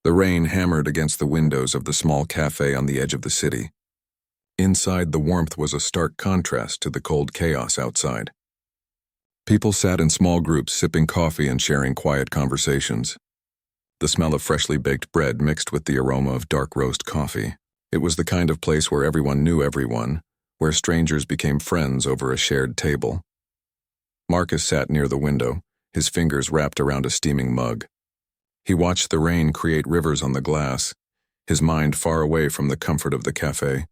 The rain hammered against the windows of the small cafe on the edge of the city. Inside, the warmth was a stark contrast to the cold chaos outside. People sat in small groups sipping coffee and sharing quiet conversations. The smell of freshly baked bread mixed with the aroma of dark roast coffee. It was the kind of place where everyone knew everyone, where strangers became friends over a shared table. Marcus sat near the window, his fingers wrapped around a steaming mug. He watched the rain create rivers on the glass, his mind far away from the comfort of the cafe.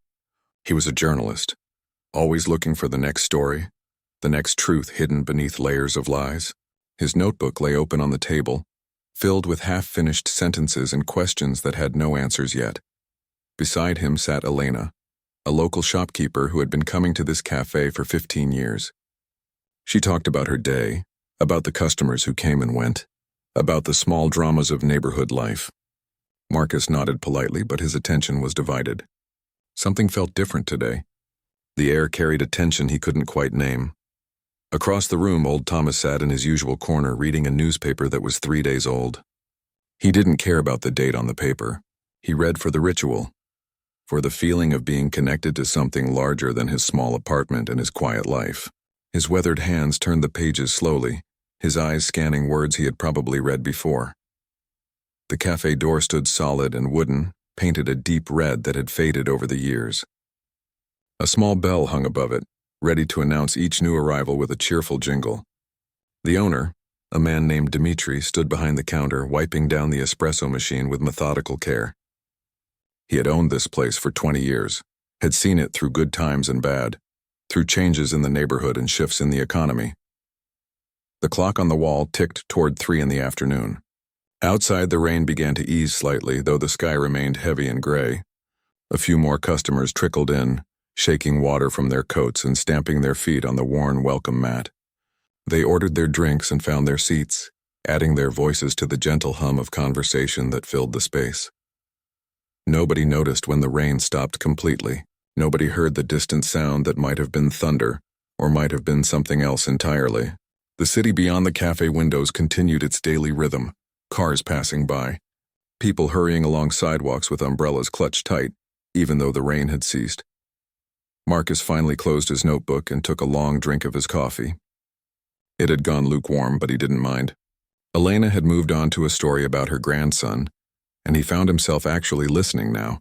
He was a journalist, always looking for the next story, the next truth hidden beneath layers of lies. His notebook lay open on the table, filled with half-finished sentences and questions that had no answers yet. Beside him sat Elena, a local shopkeeper who had been coming to this cafe for 15 years. She talked about her day, about the customers who came and went, about the small dramas of neighborhood life. Marcus nodded politely, but his attention was divided. Something felt different today. The air carried a tension he couldn't quite name. Across the room, old Thomas sat in his usual corner reading a newspaper that was 3 days old. He didn't care about the date on the paper. He read for the ritual, for the feeling of being connected to something larger than his small apartment and his quiet life. His weathered hands turned the pages slowly, his eyes scanning words he had probably read before. The cafe door stood solid and wooden, painted a deep red that had faded over the years. A small bell hung above it, ready to announce each new arrival with a cheerful jingle. The owner, a man named Dmitri, stood behind the counter, wiping down the espresso machine with methodical care. He had owned this place for 20 years, had seen it through good times and bad, through changes in the neighborhood and shifts in the economy. The clock on the wall ticked toward 3 in the afternoon. Outside, the rain began to ease slightly, though the sky remained heavy and gray. A few more customers trickled in, shaking water from their coats and stamping their feet on the worn welcome mat. They ordered their drinks and found their seats, adding their voices to the gentle hum of conversation that filled the space. Nobody noticed when the rain stopped completely. Nobody heard the distant sound that might have been thunder, or might have been something else entirely. The city beyond the cafe windows continued its daily rhythm, cars passing by, people hurrying along sidewalks with umbrellas clutched tight, even though the rain had ceased. Marcus finally closed his notebook and took a long drink of his coffee. It had gone lukewarm, but he didn't mind. Elena had moved on to a story about her grandson, and he found himself actually listening now,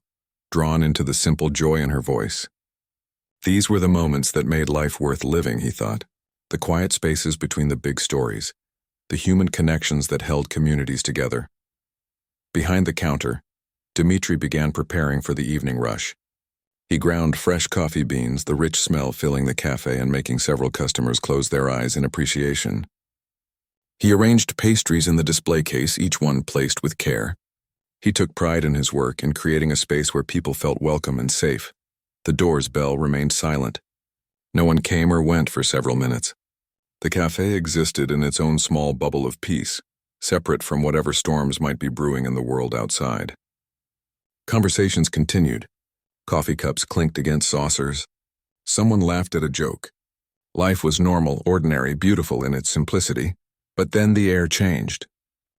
drawn into the simple joy in her voice. These were the moments that made life worth living, he thought. The quiet spaces between the big stories, the human connections that held communities together. Behind the counter, Dmitri began preparing for the evening rush. He ground fresh coffee beans, the rich smell filling the cafe and making several customers close their eyes in appreciation. He arranged pastries in the display case, each one placed with care. He took pride in his work in creating a space where people felt welcome and safe. The door's bell remained silent. No one came or went for several minutes. The cafe existed in its own small bubble of peace, separate from whatever storms might be brewing in the world outside. Conversations continued. Coffee cups clinked against saucers. Someone laughed at a joke. Life was normal, ordinary, beautiful in its simplicity, but then the air changed.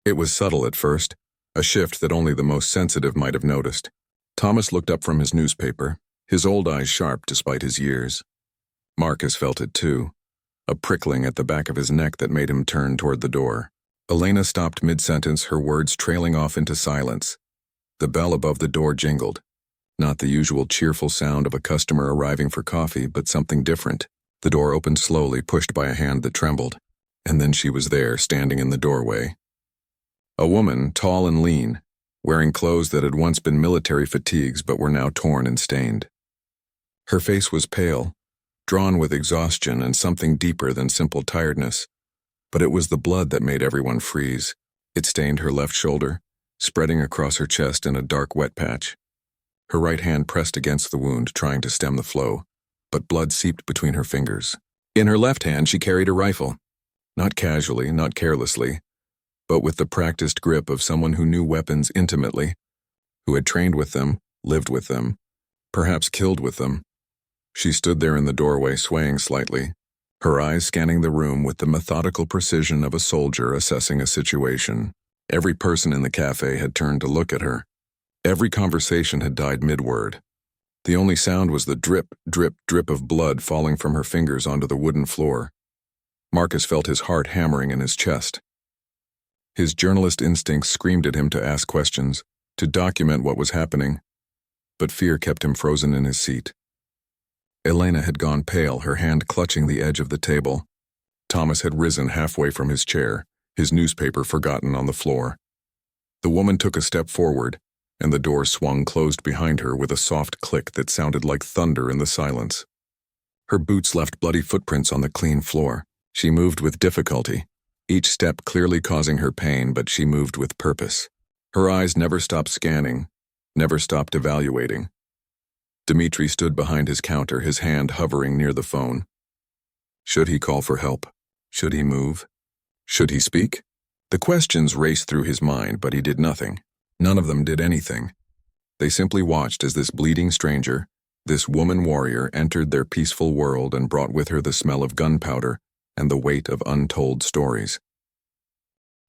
It was subtle at first, a shift that only the most sensitive might have noticed. Thomas looked up from his newspaper, his old eyes sharp despite his years. Marcus felt it too, a prickling at the back of his neck that made him turn toward the door. Elena stopped mid-sentence, her words trailing off into silence. The bell above the door jingled. Not the usual cheerful sound of a customer arriving for coffee, but something different. The door opened slowly, pushed by a hand that trembled. And then she was there, standing in the doorway. A woman, tall and lean, wearing clothes that had once been military fatigues but were now torn and stained. Her face was pale, drawn with exhaustion and something deeper than simple tiredness, but it was the blood that made everyone freeze. It stained her left shoulder, spreading across her chest in a dark wet patch. Her right hand pressed against the wound, trying to stem the flow, but blood seeped between her fingers. In her left hand she carried a rifle, not casually, not carelessly, but with the practiced grip of someone who knew weapons intimately, who had trained with them, lived with them, perhaps killed with them. She stood there in the doorway, swaying slightly, her eyes scanning the room with the methodical precision of a soldier assessing a situation. Every person in the cafe had turned to look at her. Every conversation had died mid-word. The only sound was the drip, drip, drip of blood falling from her fingers onto the wooden floor. Marcus felt his heart hammering in his chest. His journalist instincts screamed at him to ask questions, to document what was happening, but fear kept him frozen in his seat. Elena had gone pale, her hand clutching the edge of the table. Thomas had risen halfway from his chair, his newspaper forgotten on the floor. The woman took a step forward, and the door swung closed behind her with a soft click that sounded like thunder in the silence. Her boots left bloody footprints on the clean floor. She moved with difficulty, each step clearly causing her pain, but she moved with purpose. Her eyes never stopped scanning, never stopped evaluating. Dmitri stood behind his counter, his hand hovering near the phone. Should he call for help? Should he move? Should he speak? The questions raced through his mind, but he did nothing. None of them did anything. They simply watched as this bleeding stranger, this woman warrior, entered their peaceful world and brought with her the smell of gunpowder and the weight of untold stories.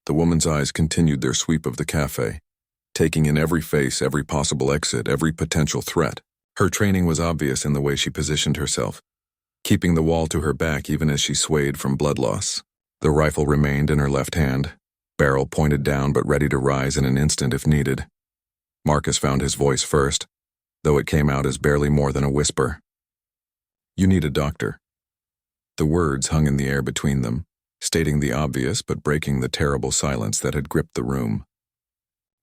The woman's eyes continued their sweep of the cafe, taking in every face, every possible exit, every potential threat. Her training was obvious in the way she positioned herself, keeping the wall to her back even as she swayed from blood loss. The rifle remained in her left hand, barrel pointed down but ready to rise in an instant if needed. Marcus found his voice first, though it came out as barely more than a whisper. You need a doctor. The words hung in the air between them, stating the obvious but breaking the terrible silence that had gripped the room.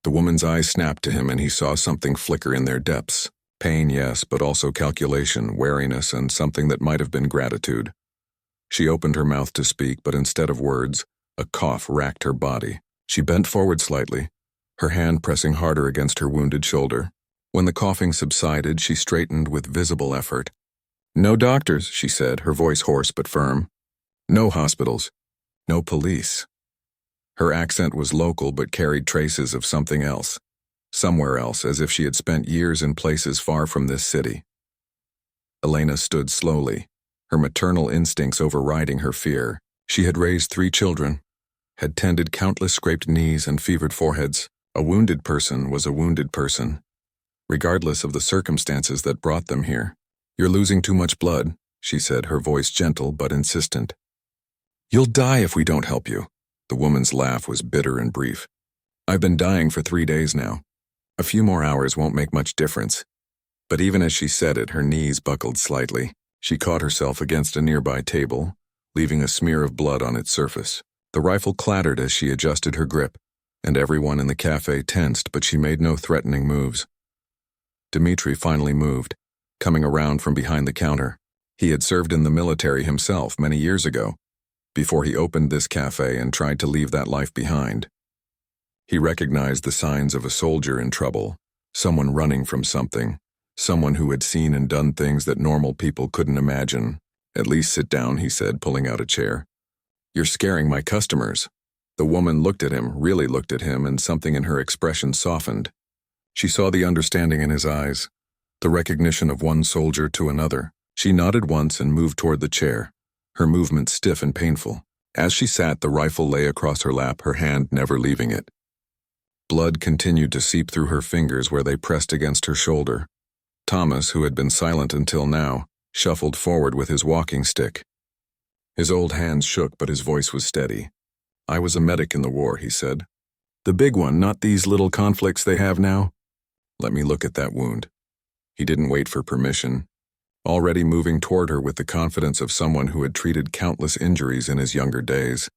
The woman's eyes snapped to him and he saw something flicker in their depths. Pain, yes, but also calculation, wariness, and something that might have been gratitude. She opened her mouth to speak, but instead of words, a cough racked her body. She bent forward slightly, her hand pressing harder against her wounded shoulder. When the coughing subsided, she straightened with visible effort. No doctors, she said, her voice hoarse but firm. No hospitals. No police. Her accent was local but carried traces of something else. Somewhere else, as if she had spent years in places far from this city. Elena stood slowly, her maternal instincts overriding her fear. She had raised 3 children, had tended countless scraped knees and fevered foreheads. A wounded person was a wounded person, regardless of the circumstances that brought them here. You're losing too much blood, she said, her voice gentle but insistent. You'll die if we don't help you. The woman's laugh was bitter and brief. I've been dying for 3 days now. A few more hours won't make much difference. But even as she said it, her knees buckled slightly. She caught herself against a nearby table, leaving a smear of blood on its surface. The rifle clattered as she adjusted her grip, and everyone in the cafe tensed, but she made no threatening moves. Dmitri finally moved, coming around from behind the counter. He had served in the military himself many years ago, before he opened this cafe and tried to leave that life behind. He recognized the signs of a soldier in trouble, someone running from something, someone who had seen and done things that normal people couldn't imagine. At least sit down, he said, pulling out a chair. You're scaring my customers. The woman looked at him, really looked at him, and something in her expression softened. She saw the understanding in his eyes, the recognition of one soldier to another. She nodded once and moved toward the chair, her movement stiff and painful. As she sat, the rifle lay across her lap, her hand never leaving it. Blood continued to seep through her fingers where they pressed against her shoulder. Thomas, who had been silent until now, shuffled forward with his walking stick. His old hands shook, but his voice was steady. I was a medic in the war, he said. The big one, not these little conflicts they have now. Let me look at that wound. He didn't wait for permission, already moving toward her with the confidence of someone who had treated countless injuries in his younger days.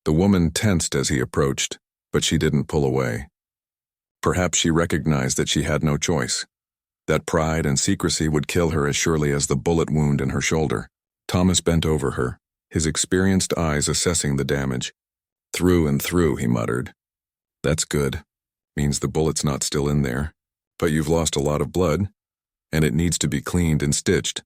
The woman tensed as he approached, but she didn't pull away. Perhaps she recognized that she had no choice, that pride and secrecy would kill her as surely as the bullet wound in her shoulder. Thomas bent over her, his experienced eyes assessing the damage. Through and through, he muttered. That's good. Means the bullet's not still in there. But you've lost a lot of blood, and it needs to be cleaned and stitched.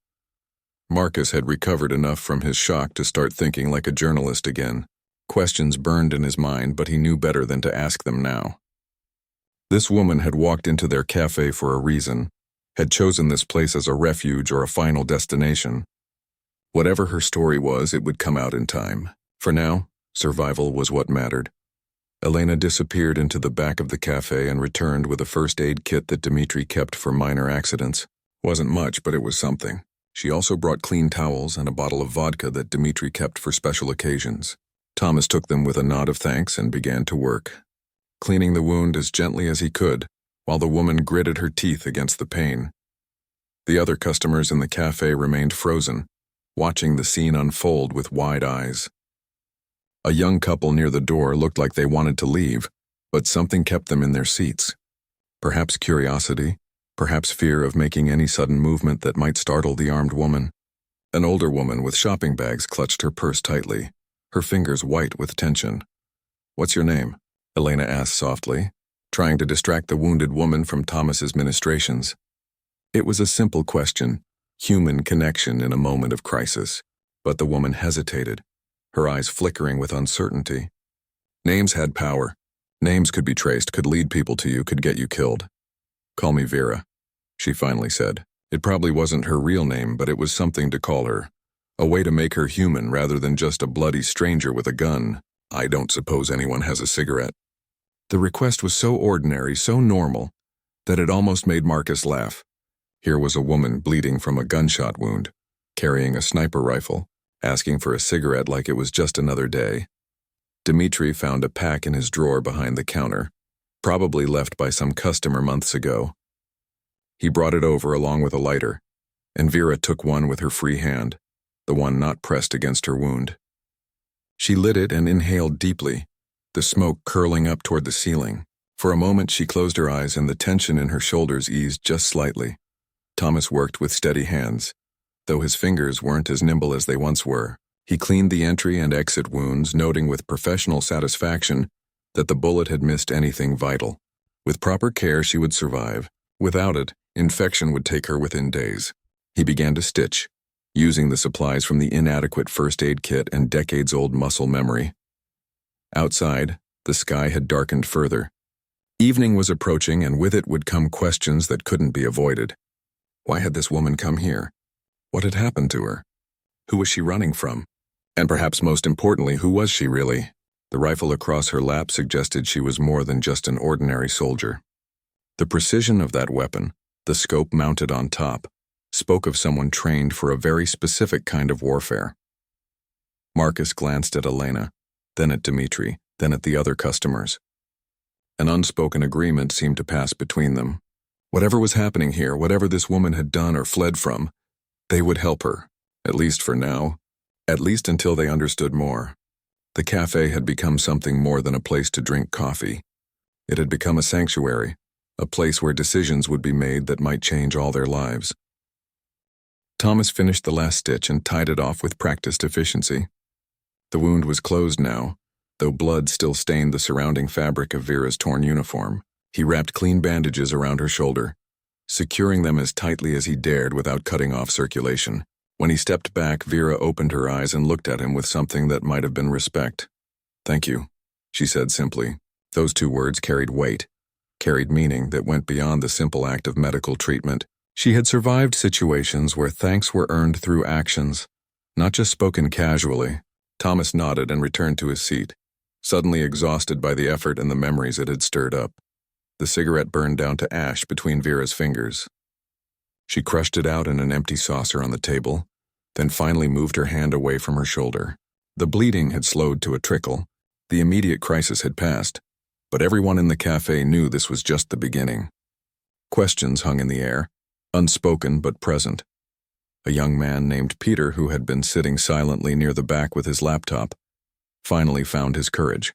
Marcus had recovered enough from his shock to start thinking like a journalist again. Questions burned in his mind, but he knew better than to ask them now. This woman had walked into their cafe for a reason, had chosen this place as a refuge or a final destination. Whatever her story was, it would come out in time. For now, survival was what mattered. Elena disappeared into the back of the cafe and returned with a first aid kit that Dmitri kept for minor accidents. Wasn't much, but it was something. She also brought clean towels and a bottle of vodka that Dmitri kept for special occasions. Thomas took them with a nod of thanks and began to work, cleaning the wound as gently as he could, while the woman gritted her teeth against the pain. The other customers in the cafe remained frozen, watching the scene unfold with wide eyes. A young couple near the door looked like they wanted to leave, but something kept them in their seats. Perhaps curiosity, perhaps fear of making any sudden movement that might startle the armed woman. An older woman with shopping bags clutched her purse tightly, her fingers white with tension. "What's your name?" Elena asked softly, trying to distract the wounded woman from Thomas's ministrations. It was a simple question, human connection in a moment of crisis, but the woman hesitated, her eyes flickering with uncertainty. Names had power. Names could be traced, could lead people to you, could get you killed. "Call me Vera," she finally said. It probably wasn't her real name, but it was something to call her. A way to make her human rather than just a bloody stranger with a gun. "I don't suppose anyone has a cigarette." The request was so ordinary, so normal, that it almost made Marcus laugh. Here was a woman bleeding from a gunshot wound, carrying a sniper rifle, asking for a cigarette like it was just another day. Dmitri found a pack in his drawer behind the counter, probably left by some customer months ago. He brought it over along with a lighter, and Vera took one with her free hand, the one not pressed against her wound. She lit it and inhaled deeply, the smoke curling up toward the ceiling. For a moment she closed her eyes and the tension in her shoulders eased just slightly. Thomas worked with steady hands, though his fingers weren't as nimble as they once were. He cleaned the entry and exit wounds, noting with professional satisfaction that the bullet had missed anything vital. With proper care, she would survive. Without it, infection would take her within days. He began to stitch, using the supplies from the inadequate first aid kit and decades-old muscle memory. Outside, the sky had darkened further. Evening was approaching, and with it would come questions that couldn't be avoided. Why had this woman come here? What had happened to her? Who was she running from? And perhaps most importantly, who was she really? The rifle across her lap suggested she was more than just an ordinary soldier. The precision of that weapon, the scope mounted on top, spoke of someone trained for a very specific kind of warfare. Marcus glanced at Elena, then at Dmitri, then at the other customers. An unspoken agreement seemed to pass between them. Whatever was happening here, whatever this woman had done or fled from, they would help her, at least for now, at least until they understood more. The cafe had become something more than a place to drink coffee. It had become a sanctuary, a place where decisions would be made that might change all their lives. Thomas finished the last stitch and tied it off with practiced efficiency. The wound was closed now, though blood still stained the surrounding fabric of Vera's torn uniform. He wrapped clean bandages around her shoulder, securing them as tightly as he dared without cutting off circulation. When he stepped back, Vera opened her eyes and looked at him with something that might have been respect. "Thank you," she said simply. Those two words carried weight, carried meaning that went beyond the simple act of medical treatment. She had survived situations where thanks were earned through actions, not just spoken casually. Thomas nodded and returned to his seat, suddenly exhausted by the effort and the memories it had stirred up. The cigarette burned down to ash between Vera's fingers. She crushed it out in an empty saucer on the table, then finally moved her hand away from her shoulder. The bleeding had slowed to a trickle. The immediate crisis had passed, but everyone in the cafe knew this was just the beginning. Questions hung in the air, unspoken but present. A young man named Peter, who had been sitting silently near the back with his laptop, finally found his courage.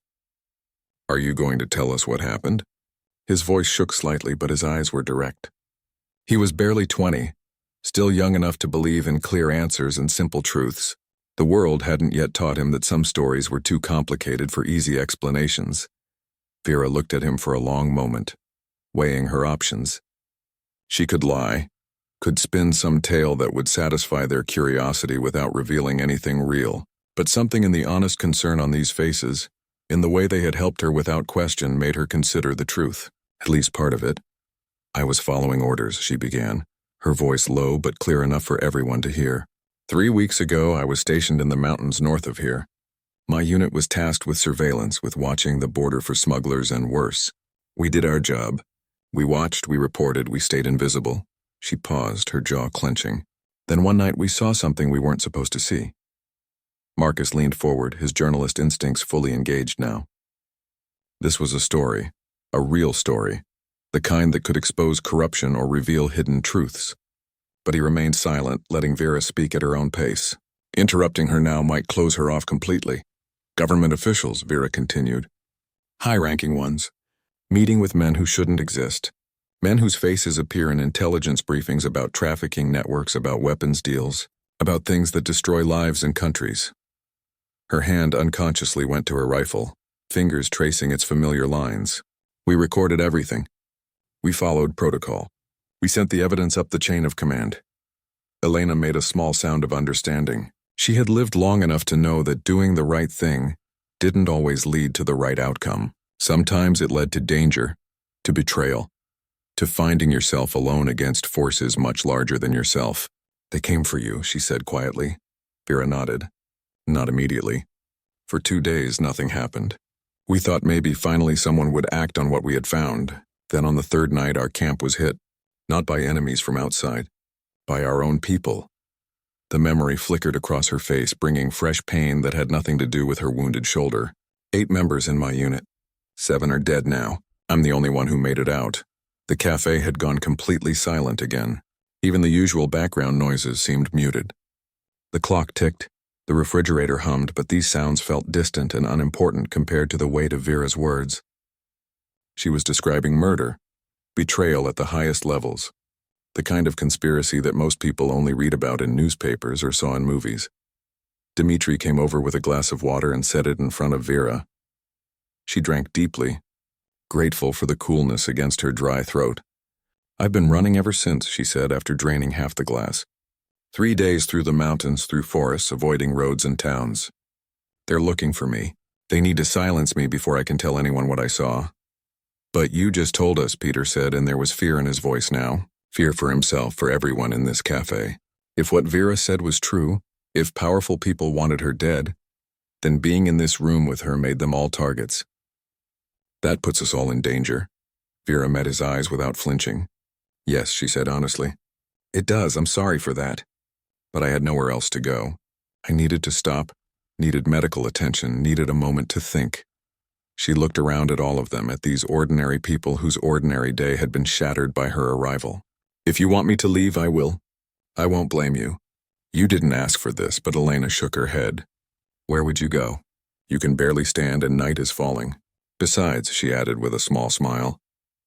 "Are you going to tell us what happened?" His voice shook slightly, but his eyes were direct. He was barely 20, still young enough to believe in clear answers and simple truths. The world hadn't yet taught him that some stories were too complicated for easy explanations. Vera looked at him for a long moment, weighing her options. She could lie, could spin some tale that would satisfy their curiosity without revealing anything real, but something in the honest concern on these faces, in the way they had helped her without question, made her consider the truth, at least part of it. "I was following orders," she began, her voice low but clear enough for everyone to hear. 3 weeks ago, I was stationed in the mountains north of here. My unit was tasked with surveillance, with watching the border for smugglers and worse. We did our job. We watched, we reported, we stayed invisible. She paused, her jaw clenching. Then one night we saw something we weren't supposed to see. Marcus leaned forward, his journalist instincts fully engaged now. This was a story, a real story, the kind that could expose corruption or reveal hidden truths. But he remained silent, letting Vera speak at her own pace. Interrupting her now might close her off completely. Government officials, Vera continued. High-ranking ones. Meeting with men who shouldn't exist. Men whose faces appear in intelligence briefings about trafficking networks, about weapons deals, about things that destroy lives and countries. Her hand unconsciously went to her rifle, fingers tracing its familiar lines. We recorded everything. We followed protocol. We sent the evidence up the chain of command. Elena made a small sound of understanding. She had lived long enough to know that doing the right thing didn't always lead to the right outcome. Sometimes it led to danger, to betrayal, to finding yourself alone against forces much larger than yourself. They came for you, she said quietly. Vera nodded. Not immediately. For 2 days, nothing happened. We thought maybe finally someone would act on what we had found. Then on the 3rd night, our camp was hit. Not by enemies from outside, by our own people. The memory flickered across her face, bringing fresh pain that had nothing to do with her wounded shoulder. 8 members in my unit. 7 are dead now. I'm the only one who made it out. The cafe had gone completely silent again. Even the usual background noises seemed muted. The clock ticked, the refrigerator hummed, but these sounds felt distant and unimportant compared to the weight of Vera's words. She was describing murder, betrayal at the highest levels, the kind of conspiracy that most people only read about in newspapers or saw in movies. Dmitri came over with a glass of water and set it in front of Vera. She drank deeply, grateful for the coolness against her dry throat. I've been running ever since, she said after draining half the glass. 3 days through the mountains, through forests, avoiding roads and towns. They're looking for me. They need to silence me before I can tell anyone what I saw. But you just told us, Peter said, and there was fear in his voice now. Fear for himself, for everyone in this cafe. If what Vera said was true, if powerful people wanted her dead, then being in this room with her made them all targets. That puts us all in danger. Vera met his eyes without flinching. Yes, she said honestly. It does, I'm sorry for that. But I had nowhere else to go. I needed to stop, needed medical attention, needed a moment to think. She looked around at all of them, at these ordinary people whose ordinary day had been shattered by her arrival. If you want me to leave, I will. I won't blame you. You didn't ask for this, but Elena shook her head. Where would you go? You can barely stand and night is falling. Besides, she added with a small smile,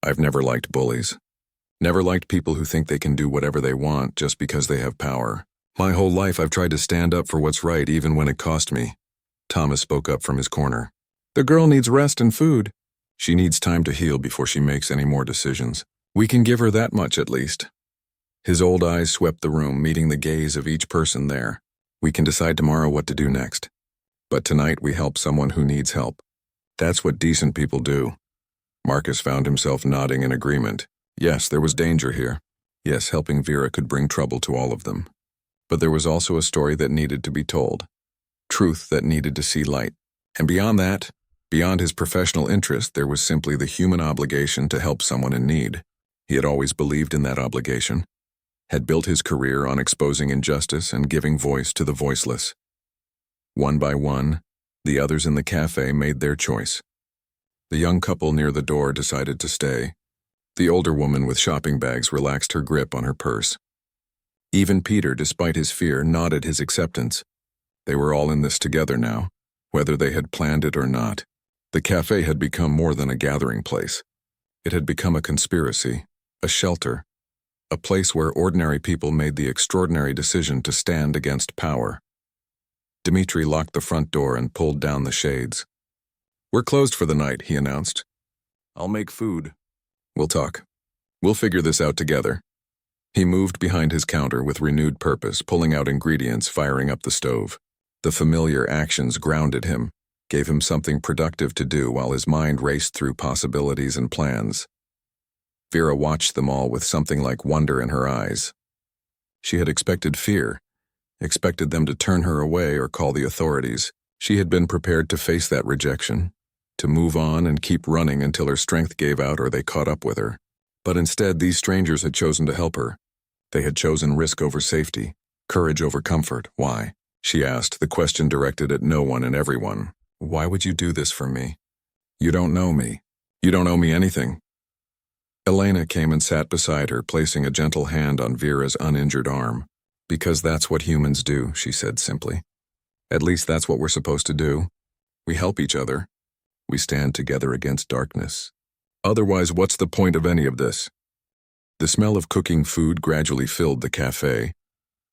I've never liked bullies. Never liked people who think they can do whatever they want just because they have power. My whole life I've tried to stand up for what's right even when it cost me. Thomas spoke up from his corner. The girl needs rest and food. She needs time to heal before she makes any more decisions. We can give her that much at least. His old eyes swept the room, meeting the gaze of each person there. We can decide tomorrow what to do next. But tonight we help someone who needs help. That's what decent people do. Marcus found himself nodding in agreement. Yes, there was danger here. Yes, helping Vera could bring trouble to all of them. But there was also a story that needed to be told. Truth that needed to see light. And beyond that, beyond his professional interest, there was simply the human obligation to help someone in need. He had always believed in that obligation, had built his career on exposing injustice and giving voice to the voiceless. One by one, the others in the cafe made their choice. The young couple near the door decided to stay. The older woman with shopping bags relaxed her grip on her purse. Even Peter, despite his fear, nodded his acceptance. They were all in this together now, whether they had planned it or not. The cafe had become more than a gathering place. It had become a conspiracy, a shelter, a place where ordinary people made the extraordinary decision to stand against power. Dmitri locked the front door and pulled down the shades. We're closed for the night, he announced. I'll make food. We'll talk. We'll figure this out together. He moved behind his counter with renewed purpose, pulling out ingredients, firing up the stove. The familiar actions grounded him, gave him something productive to do while his mind raced through possibilities and plans. Vera watched them all with something like wonder in her eyes. She had expected fear, expected them to turn her away or call the authorities. She had been prepared to face that rejection, to move on and keep running until her strength gave out or they caught up with her. But instead, these strangers had chosen to help her. They had chosen risk over safety, courage over comfort. Why? She asked, the question directed at no one and everyone. Why would you do this for me? You don't know me. You don't owe me anything. Elena came and sat beside her, placing a gentle hand on Vera's uninjured arm. Because that's what humans do, she said simply. At least that's what we're supposed to do. We help each other. We stand together against darkness. Otherwise, what's the point of any of this? The smell of cooking food gradually filled the cafe,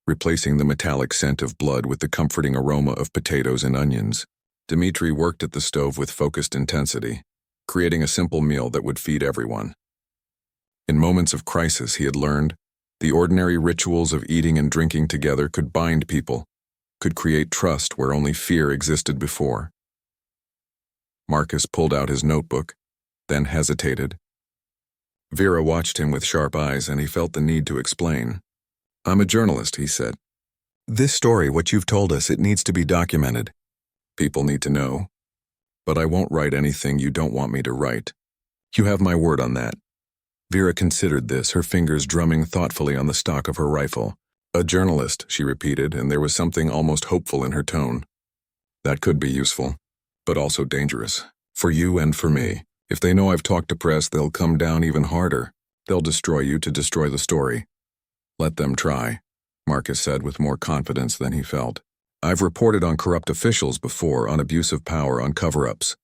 replacing the metallic scent of blood with the comforting aroma of potatoes and onions. Dmitri worked at the stove with focused intensity, creating a simple meal that would feed everyone. In moments of crisis, he had learned, the ordinary rituals of eating and drinking together could bind people, could create trust where only fear existed before. Marcus pulled out his notebook, then hesitated. Vera watched him with sharp eyes, and he felt the need to explain. I'm a journalist, he said. This story, what you've told us, it needs to be documented. People need to know. But I won't write anything you don't want me to write. You have my word on that. Vera considered this, her fingers drumming thoughtfully on the stock of her rifle. A journalist, she repeated, and there was something almost hopeful in her tone. That could be useful, but also dangerous. For you and for me. If they know I've talked to press, they'll come down even harder. They'll destroy you to destroy the story. Let them try, Marcus said with more confidence than he felt. I've reported on corrupt officials before, on abuse of power, on cover-ups.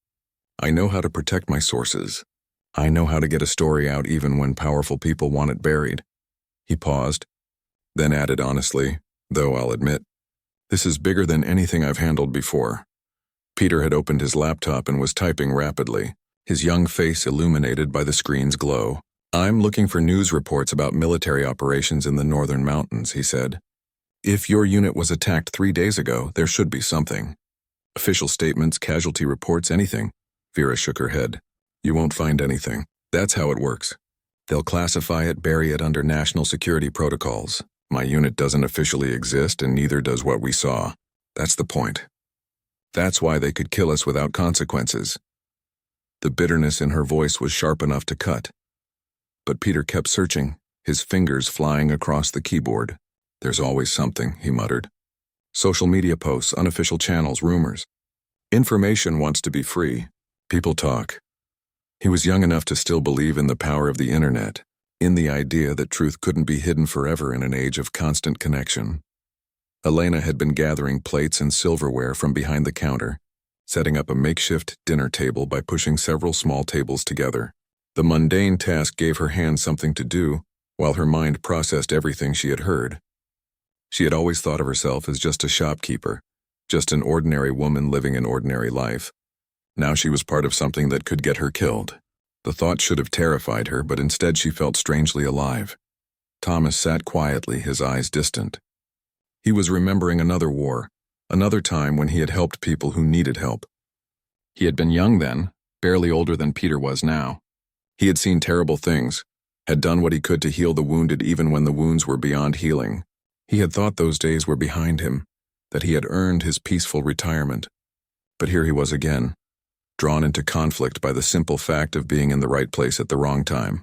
I know how to protect my sources. I know how to get a story out even when powerful people want it buried. He paused, then added honestly, though I'll admit, this is bigger than anything I've handled before. Peter had opened his laptop and was typing rapidly, his young face illuminated by the screen's glow. I'm looking for news reports about military operations in the northern mountains, he said. If your unit was attacked 3 days ago, there should be something. Official statements, casualty reports, anything. Vera shook her head. You won't find anything. That's how it works. They'll classify it, bury it under national security protocols. My unit doesn't officially exist, and neither does what we saw. That's the point. That's why they could kill us without consequences. The bitterness in her voice was sharp enough to cut. But Peter kept searching, his fingers flying across the keyboard. There's always something, he muttered. Social media posts, unofficial channels, rumors. Information wants to be free. People talk. He was young enough to still believe in the power of the internet, in the idea that truth couldn't be hidden forever in an age of constant connection. Elena had been gathering plates and silverware from behind the counter, setting up a makeshift dinner table by pushing several small tables together. The mundane task gave her hands something to do, while her mind processed everything she had heard. She had always thought of herself as just a shopkeeper, just an ordinary woman living an ordinary life. Now she was part of something that could get her killed. The thought should have terrified her, but instead she felt strangely alive. Thomas sat quietly, his eyes distant. He was remembering another war, another time when he had helped people who needed help. He had been young then, barely older than Peter was now. He had seen terrible things, had done what he could to heal the wounded even when the wounds were beyond healing. He had thought those days were behind him, that he had earned his peaceful retirement. But here he was again, drawn into conflict by the simple fact of being in the right place at the wrong time.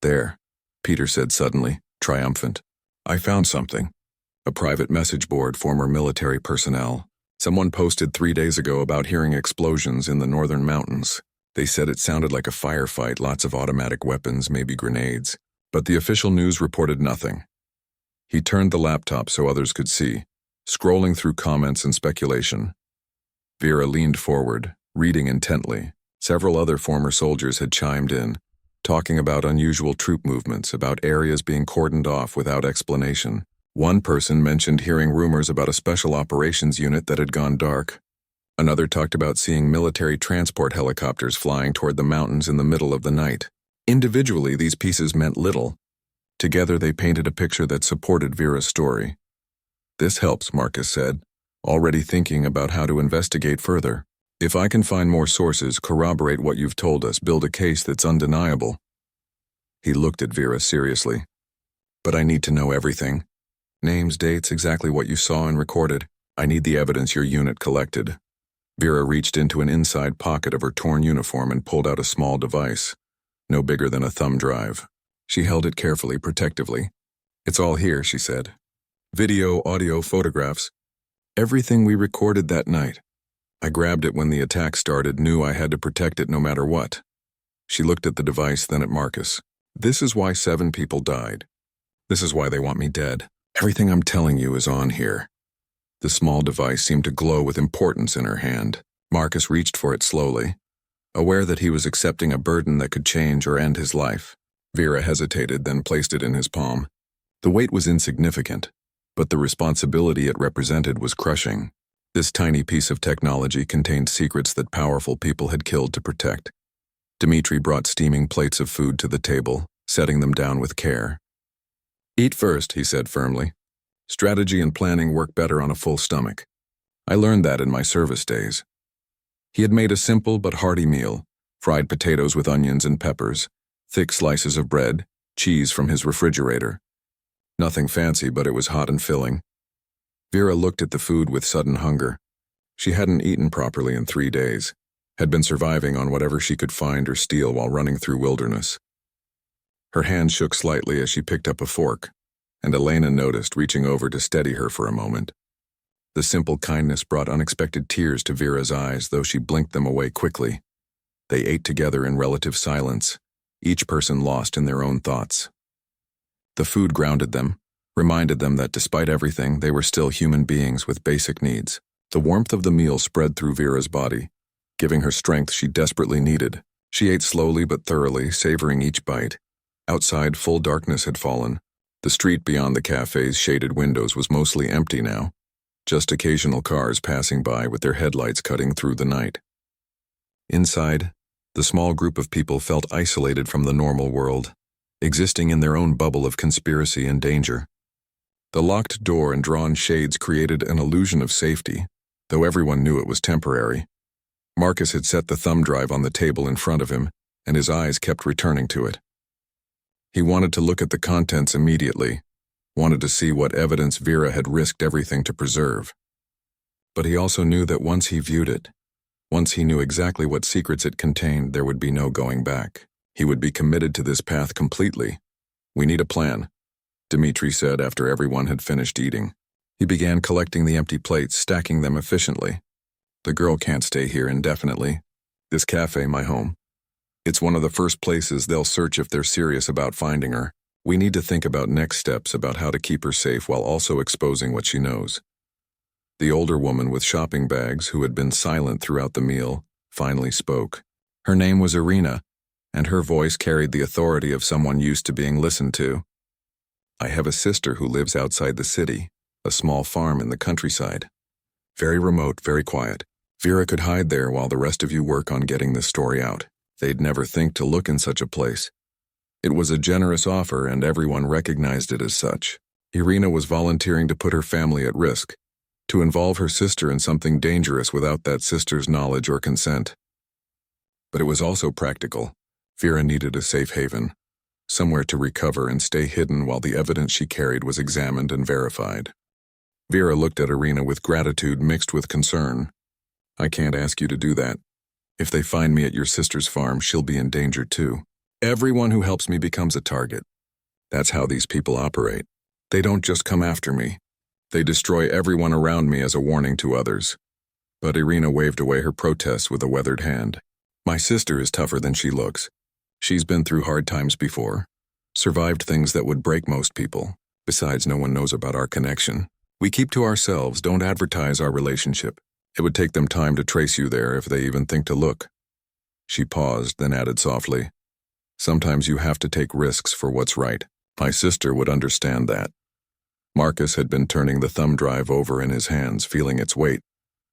There, Peter said suddenly, triumphant. I found something. A private message board, former military personnel. Someone posted 3 days ago about hearing explosions in the northern mountains. They said it sounded like a firefight, lots of automatic weapons, maybe grenades. But the official news reported nothing. He turned the laptop so others could see, scrolling through comments and speculation. Vera leaned forward, reading intently. Several other former soldiers had chimed in, talking about unusual troop movements, about areas being cordoned off without explanation. One person mentioned hearing rumors about a special operations unit that had gone dark. Another talked about seeing military transport helicopters flying toward the mountains in the middle of the night. Individually, these pieces meant little. Together, they painted a picture that supported Vera's story. This helps, Marcus said, already thinking about how to investigate further. If I can find more sources, corroborate what you've told us, build a case that's undeniable. He looked at Vera seriously. But I need to know everything. Names, dates, exactly what you saw and recorded. I need the evidence your unit collected. Vera reached into an inside pocket of her torn uniform and pulled out a small device, no bigger than a thumb drive. She held it carefully, protectively. It's all here, she said. Video, audio, photographs. Everything we recorded that night. I grabbed it when the attack started, knew I had to protect it no matter what. She looked at the device, then at Marcus. This is why 7 people died. This is why they want me dead. Everything I'm telling you is on here. The small device seemed to glow with importance in her hand. Marcus reached for it slowly, aware that he was accepting a burden that could change or end his life. Vera hesitated, then placed it in his palm. The weight was insignificant, but the responsibility it represented was crushing. This tiny piece of technology contained secrets that powerful people had killed to protect. Dmitri brought steaming plates of food to the table, setting them down with care. Eat first, he said firmly. Strategy and planning work better on a full stomach. I learned that in my service days. He had made a simple but hearty meal, fried potatoes with onions and peppers, thick slices of bread, cheese from his refrigerator. Nothing fancy, but it was hot and filling. Vera looked at the food with sudden hunger. She hadn't eaten properly in 3 days, had been surviving on whatever she could find or steal while running through wilderness. Her hand shook slightly as she picked up a fork, and Elena noticed, reaching over to steady her for a moment. The simple kindness brought unexpected tears to Vera's eyes, though she blinked them away quickly. They ate together in relative silence, each person lost in their own thoughts. The food grounded them, reminded them that despite everything, they were still human beings with basic needs. The warmth of the meal spread through Vera's body, giving her strength she desperately needed. She ate slowly but thoroughly, savoring each bite. Outside, full darkness had fallen. The street beyond the cafe's shaded windows was mostly empty now, just occasional cars passing by with their headlights cutting through the night. Inside, the small group of people felt isolated from the normal world, existing in their own bubble of conspiracy and danger. The locked door and drawn shades created an illusion of safety, though everyone knew it was temporary. Marcus had set the thumb drive on the table in front of him, and his eyes kept returning to it. He wanted to look at the contents immediately, wanted to see what evidence Vera had risked everything to preserve. But he also knew that once he viewed it, once he knew exactly what secrets it contained, there would be no going back. He would be committed to this path completely. We need a plan, Dmitri said after everyone had finished eating. He began collecting the empty plates, stacking them efficiently. The girl can't stay here indefinitely. This cafe, my home. It's one of the first places they'll search if they're serious about finding her. We need to think about next steps, about how to keep her safe while also exposing what she knows. The older woman with shopping bags, who had been silent throughout the meal, finally spoke. Her name was Irina, and her voice carried the authority of someone used to being listened to. I have a sister who lives outside the city, a small farm in the countryside. Very remote, very quiet. Vera could hide there while the rest of you work on getting this story out. They'd never think to look in such a place. It was a generous offer, and everyone recognized it as such. Irina was volunteering to put her family at risk, to involve her sister in something dangerous without that sister's knowledge or consent. But it was also practical. Vera needed a safe haven, somewhere to recover and stay hidden while the evidence she carried was examined and verified. Vera looked at Irina with gratitude mixed with concern. I can't ask you to do that. If they find me at your sister's farm, she'll be in danger too. Everyone who helps me becomes a target. That's how these people operate. They don't just come after me. They destroy everyone around me as a warning to others. But Irina waved away her protests with a weathered hand. My sister is tougher than she looks. She's been through hard times before, survived things that would break most people. Besides, no one knows about our connection. We keep to ourselves, don't advertise our relationship. It would take them time to trace you there if they even think to look. She paused, then added softly, sometimes you have to take risks for what's right. My sister would understand that. Marcus had been turning the thumb drive over in his hands, feeling its weight,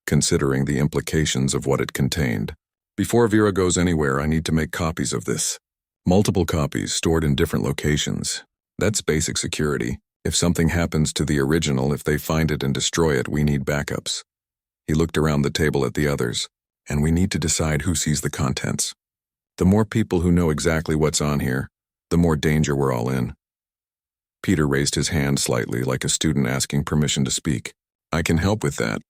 considering the implications of what it contained. Before Vera goes anywhere, I need to make copies of this. Multiple copies stored in different locations. That's basic security. If something happens to the original, if they find it and destroy it, we need backups. He looked around the table at the others, and we need to decide who sees the contents. The more people who know exactly what's on here, the more danger we're all in. Peter raised his hand slightly, like a student asking permission to speak. I can help with that.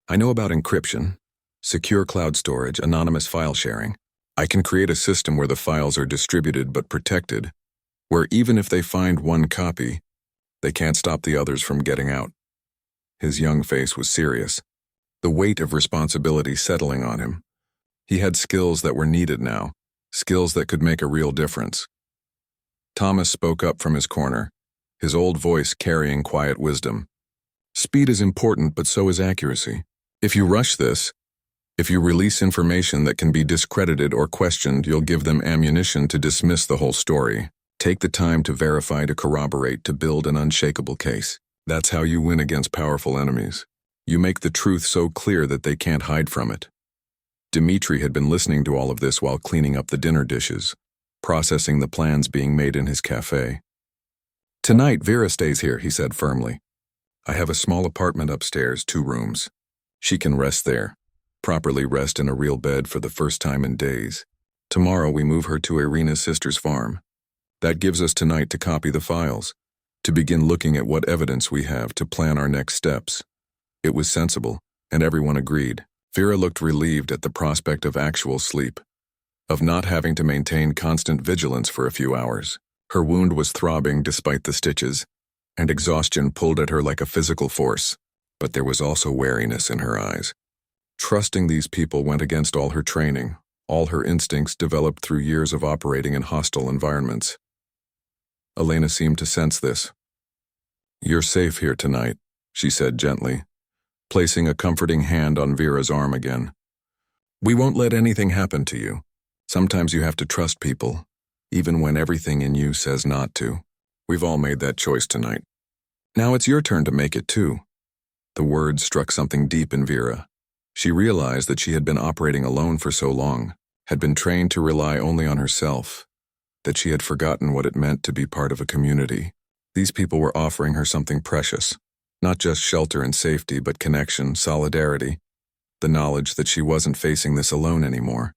I know about encryption, secure cloud storage, anonymous file sharing. I can create a system where the files are distributed but protected, where even if they find one copy, they can't stop the others from getting out. His young face was serious, the weight of responsibility settling on him. He had skills that were needed now, skills that could make a real difference. Thomas spoke up from his corner, his old voice carrying quiet wisdom. Speed is important, but so is accuracy. If you rush this, if you release information that can be discredited or questioned, you'll give them ammunition to dismiss the whole story. Take the time to verify, to corroborate, to build an unshakable case. That's how you win against powerful enemies. You make the truth so clear that they can't hide from it. Dmitri had been listening to all of this while cleaning up the dinner dishes, processing the plans being made in his cafe. Tonight, Vera stays here, he said firmly. I have a small apartment upstairs, 2 rooms. She can rest there, properly rest in a real bed for the first time in days. Tomorrow we move her to Irina's sister's farm. That gives us tonight to copy the files, to begin looking at what evidence we have to plan our next steps. It was sensible, and everyone agreed. Vera looked relieved at the prospect of actual sleep, of not having to maintain constant vigilance for a few hours. Her wound was throbbing despite the stitches, and exhaustion pulled at her like a physical force, but there was also wariness in her eyes. Trusting these people went against all her training, all her instincts developed through years of operating in hostile environments. Elena seemed to sense this. You're safe here tonight, she said gently, placing a comforting hand on Vera's arm again. We won't let anything happen to you. Sometimes you have to trust people, even when everything in you says not to. We've all made that choice tonight. Now it's your turn to make it too. The words struck something deep in Vera. She realized that she had been operating alone for so long, had been trained to rely only on herself, that she had forgotten what it meant to be part of a community. These people were offering her something precious, not just shelter and safety, but connection, solidarity, the knowledge that she wasn't facing this alone anymore.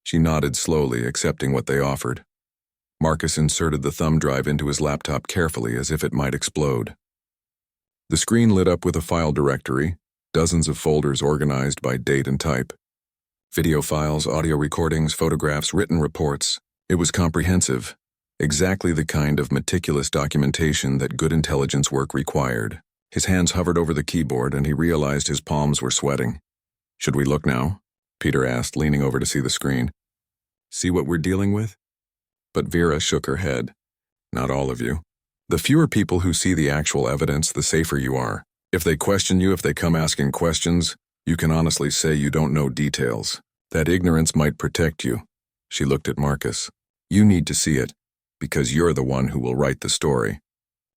She nodded slowly, accepting what they offered. Marcus inserted the thumb drive into his laptop carefully as if it might explode. The screen lit up with a file directory, dozens of folders organized by date and type. Video files, audio recordings, photographs, written reports. It was comprehensive, exactly the kind of meticulous documentation that good intelligence work required. His hands hovered over the keyboard and he realized his palms were sweating. Should we look now? Peter asked, leaning over to see the screen. See what we're dealing with? But Vera shook her head. Not all of you. The fewer people who see the actual evidence, the safer you are. If they question you, if they come asking questions, you can honestly say you don't know details. That ignorance might protect you. She looked at Marcus. You need to see it, because you're the one who will write the story.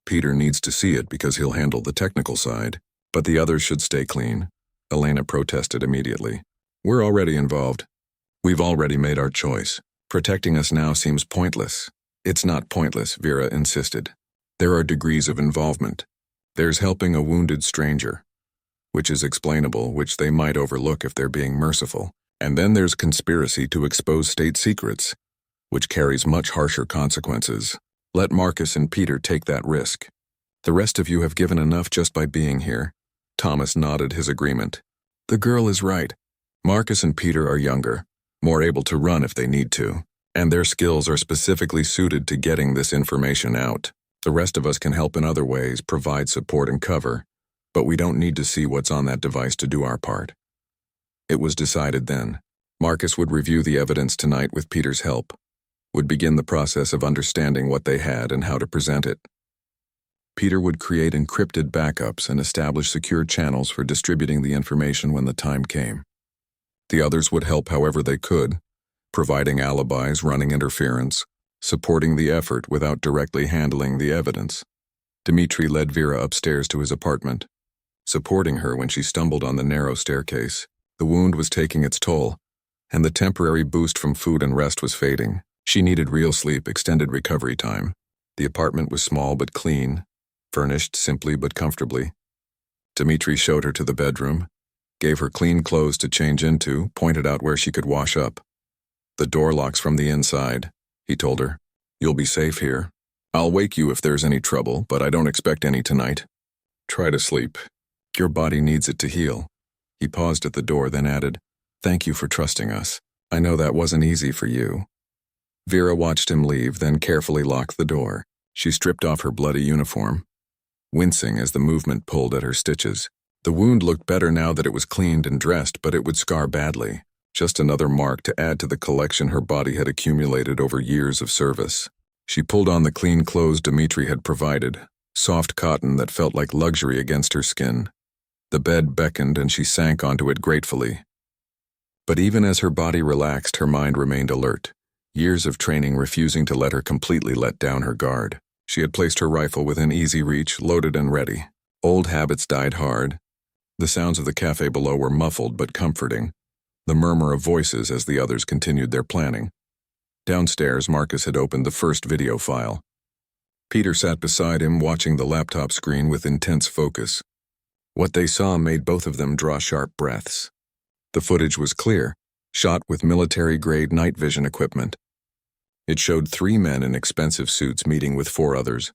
Peter needs to see it because he'll handle the technical side. But the others should stay clean. Elena protested immediately. We're already involved. We've already made our choice. Protecting us now seems pointless. It's not pointless, Vera insisted. There are degrees of involvement. There's helping a wounded stranger, which is explainable, which they might overlook if they're being merciful. And then there's conspiracy to expose state secrets, which carries much harsher consequences. Let Marcus and Peter take that risk. The rest of you have given enough just by being here. Thomas nodded his agreement. The girl is right. Marcus and Peter are younger, more able to run if they need to, and their skills are specifically suited to getting this information out. The rest of us can help in other ways, provide support and cover, but we don't need to see what's on that device to do our part. It was decided then. Marcus would review the evidence tonight with Peter's help, would begin the process of understanding what they had and how to present it. Peter would create encrypted backups and establish secure channels for distributing the information when the time came. The others would help however they could, providing alibis, running interference, supporting the effort without directly handling the evidence. Dmitri led Vera upstairs to his apartment, supporting her when she stumbled on the narrow staircase. The wound was taking its toll, and the temporary boost from food and rest was fading. She needed real sleep, extended recovery time. The apartment was small but clean, furnished simply but comfortably. Dmitri showed her to the bedroom, gave her clean clothes to change into, pointed out where she could wash up. The door locks from the inside, he told her. You'll be safe here. I'll wake you if there's any trouble, but I don't expect any tonight. Try to sleep. Your body needs it to heal." He paused at the door, then added, "Thank you for trusting us. I know that wasn't easy for you." Vera watched him leave, then carefully locked the door. She stripped off her bloody uniform, wincing as the movement pulled at her stitches. The wound looked better now that it was cleaned and dressed, but it would scar badly. Just another mark to add to the collection her body had accumulated over years of service. She pulled on the clean clothes Dmitri had provided, soft cotton that felt like luxury against her skin. The bed beckoned and she sank onto it gratefully. But even as her body relaxed, her mind remained alert, years of training refusing to let her completely let down her guard. She had placed her rifle within easy reach, loaded and ready. Old habits died hard. The sounds of the cafe below were muffled but comforting, the murmur of voices as the others continued their planning. Downstairs, Marcus had opened the first video file. Peter sat beside him, watching the laptop screen with intense focus. What they saw made both of them draw sharp breaths. The footage was clear, shot with military-grade night vision equipment. It showed 3 men in expensive suits meeting with 4 others,